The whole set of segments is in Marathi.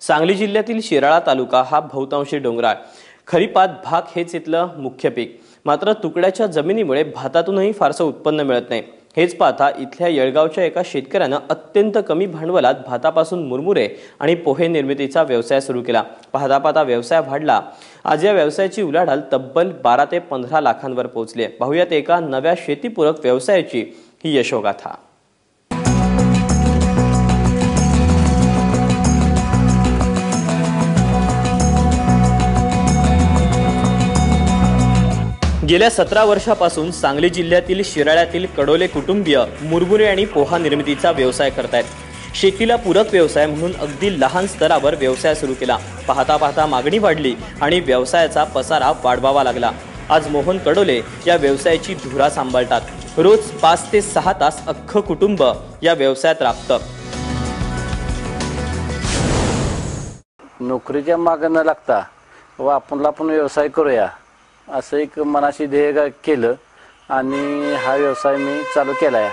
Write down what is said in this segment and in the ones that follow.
सांगली जिल्ह्यातील शिराळा तालुका हा बहुतांशी डोंगराळ, खरीपात भात हेच इथलं मुख्य पीक। मात्र तुकड्याच्या जमिनीमुळे भातातूनही फारसं उत्पन्न मिळत नाही। हेच पाहता इथल्या येळगावच्या एका शेतकऱ्यानं अत्यंत कमी भांडवलात भातापासून मुरमुरे आणि पोहे निर्मितीचा व्यवसाय सुरू केला। पाहता व्यवसाय वाढला। आज या व्यवसायाची उलाढाल तब्बल 12 ते 15 लाखांवर पोहोचली आहे। पाहुयात एका नव्या शेतीपूरक व्यवसायाची ही यशोगाथा। गेल्या 17 वर्षापासून सांगली जिल्ह्यातील शिराळ्यातील कडोले कुटुंबीय मुरमुरे आणि पोहा निर्मितीचा व्यवसाय करतायत। शेतीला पूरक व्यवसाय म्हणून अगदी लहान स्तरावर व्यवसाय सुरू केला। पाहता मागणी वाढली आणि व्यवसायाचा पसारा वाढवावा लागला। आज मोहन कडोले या व्यवसायाची धुरा सांभाळतात। रोज 5 ते 6 तास अख्खं कुटुंब या व्यवसायात राबतं। नोकरीच्या मागे न लागता व आपण व्यवसाय करूया असं एक मनाशी ध्येय केलं आणि हा व्यवसाय मी चालू केला आहे।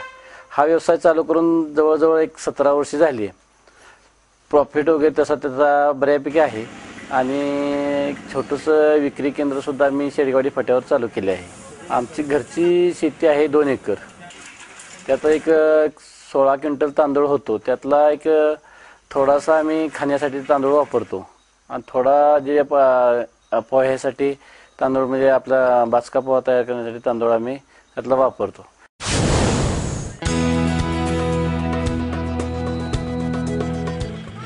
हा व्यवसाय चालू करून जवळजवळ 17 वर्ष झाली। प्रॉफिट वगैरे त्याचा बऱ्यापैकी आहे आणि एक छोटंसं विक्री केंद्र सुद्धा मी शेडगावडी फाट्यावर चालू केले आहे। आमची घरची शेती आहे 2 एकर। त्यात एक 16 क्विंटल तांदूळ होतो। त्यातला एक थोडासा आम्ही खाण्यासाठी तांदूळ वापरतो आणि थोडा जे पोह्यासाठी तांदूळ म्हणजे आपला बाचका पोहा तयार करण्यासाठी तांदूळ आम्ही त्यातला वापरतो।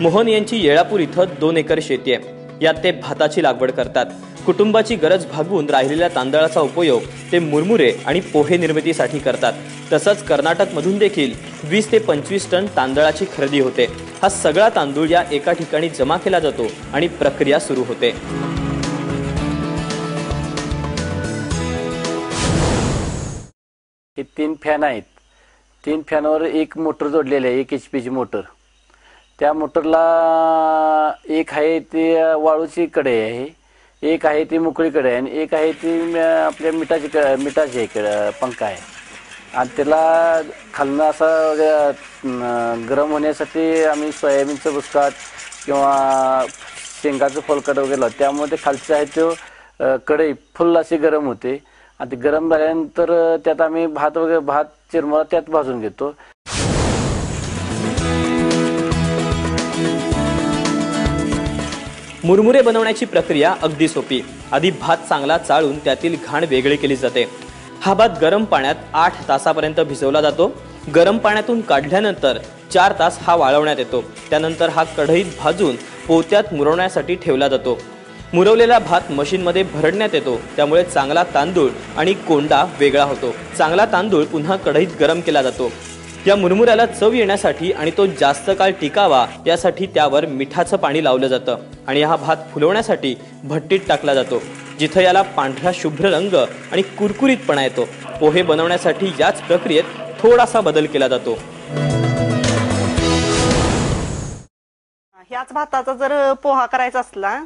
मोहन यांची येळापूर इथं 2 एकर शेती आहे। यात ते भाताची लागवड करतात। कुटुंबाची गरज भागवून राहिलेल्या तांदळाचा उपयोग ते मुरमुरे आणि पोहे निर्मितीसाठी करतात। तसंच कर्नाटक मधून देखील 20 ते 25 टन तांदळाची खरेदी होते। हा सगळा तांदूळ या एका ठिकाणी जमा केला जातो आणि प्रक्रिया सुरू होते। हे 3 फॅन आहेत। 3 फॅनवर एक मोटर जोडलेली आहे, 1 HP ची मोटर। त्या मोटरला एक आहे ती वाळूची कढई आहे, एक आहे ती मोकळी कढई आणि एक आहे ती आपल्या मिठाची पंखा आहे आणि त्याला खालनं असा गरम होण्यासाठी आम्ही सोयाबीनचं बुसकाट किंवा शेंगाचं फलकट वगैरे लावतो। त्यामुळे ते खालचं आहे तो कढई फुल अशी गरम होते आणि ते गरम झाल्यानंतर त्यात आम्ही भात चिरमुरा त्यात भाजून घेतो। मुरमुरे बनवण्याची प्रक्रिया अगदी सोपी। आधी भात चांगला चाळून त्यातील घाण वेगळी केली जाते। हा भात गरम पाण्यात 8 तासापर्यंत भिजवला जातो। गरम पाण्यातून काढल्यानंतर 4 तास हा वाळवण्यात येतो। त्यानंतर हा कढईत भाजून पोत्यात मुरवण्यासाठी ठेवला जातो। मुरवलेला भात मशीनमध्ये भरडण्यात येतो। त्यामुळे चांगला तांदूळ आणि कोंडा वेगळा होतो। चांगला तांदूळ पुन्हा कढईत गरम केला जातो। या मुरमुऱ्याला चव येण्यासाठी आणि तो जास्त काळ टिकावा यासाठी त्यावर मिठाचं पाणी लावलं जातं आणि हा भात फुलवण्यासाठी भट्टीत टाकला जातो, जिथं याला पांढरा शुभ्र रंग आणि कुरकुरीतपणा येतो। पोहे बनवण्यासाठी याच प्रक्रियेत थोडासा बदल केला जातो। ह्याच भाताचा जर पोहा करायचा असला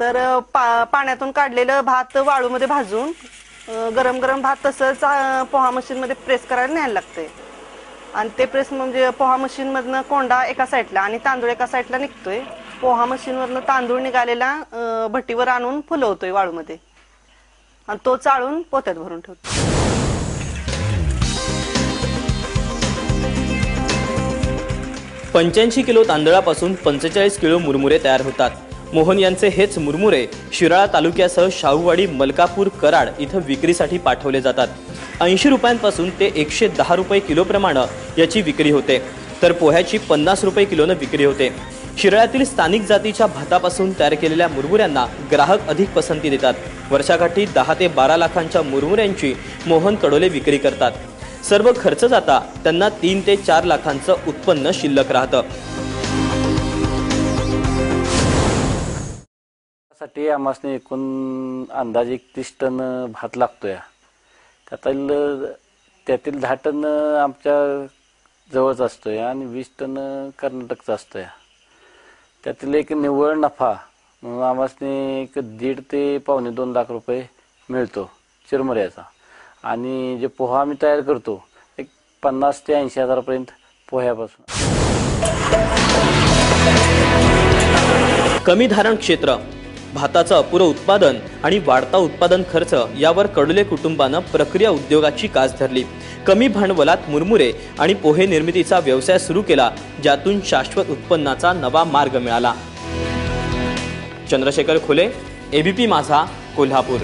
तर पाण्यातून काढलेलं भात वाळूमध्ये भाजून गरम भात तसंच पोहा मशीन मध्ये प्रेस करायला न्यायला लागते आणि ते प्रेस म्हणजे पोहा मशीन मधनं कोंडा एका साईडला आणि तांदूळ एका साईडला निघतोय। पोहा मशीन वरनं तांदूळ निघालेला भट्टीवर आणून फुलवतोय वाळूमध्ये आणि तो चाळून पोत्यात भरून ठेवतो। 85 किलो तांदळापासून 45 किलो मुरमुरे तयार होतात। मोहन यांचे हेच मुरमुरे शिराळा तालुक्यासह शाहूवाडी, मलकापूर, कराड इथं विक्रीसाठी पाठवले जातात। 80 रुपयांपासून ते 110 रुपये किलो प्रमाणे याची विक्री होते, तर पोह्याची 50 रुपये किलोने विक्री होते। शिराळ्यातील स्थानिक जातीच्या भातापासून तयार केलेल्या मुरमुऱ्यांना ग्राहक अधिक पसंती देतात। वर्षाकाठी 10 ते 12 लाखांच्या मुरमुऱ्यांची मोहन कडोले विक्री करतात। सर्व खर्च जाता त्यांना 3 ते 4 लाखांचं उत्पन्न शिल्लक राहतं। साठी आम्हाला एकूण अंदाजे 31 टन भात लागतोय। त्यातील 10 टन आमच्या जवळच असतोय आणि 20 टन कर्नाटकचा असतोय। त्यातील एक निव्वळ नफा आम्हाला एक 1.5 ते पावणे 2 लाख रुपये मिळतो चिरमुऱ्याचा आणि जे पोहा आम्ही तयार करतो एक 50 ते 80 हजारापर्यंत पोह्यापासून। कमी धारण क्षेत्र, भाताचं अपुरं उत्पादन आणि वाढता उत्पादन खर्च यावर कडुले कुटुंबानं प्रक्रिया उद्योगाची कास धरली. कमी भांडवलात मुरमुरे आणि पोहे निर्मितीचा व्यवसाय सुरू केला, ज्यातून शाश्वत उत्पन्नाचा नवा मार्ग मिळाला. चंद्रशेखर खुले, एबीपी माझा, कोल्हापूर.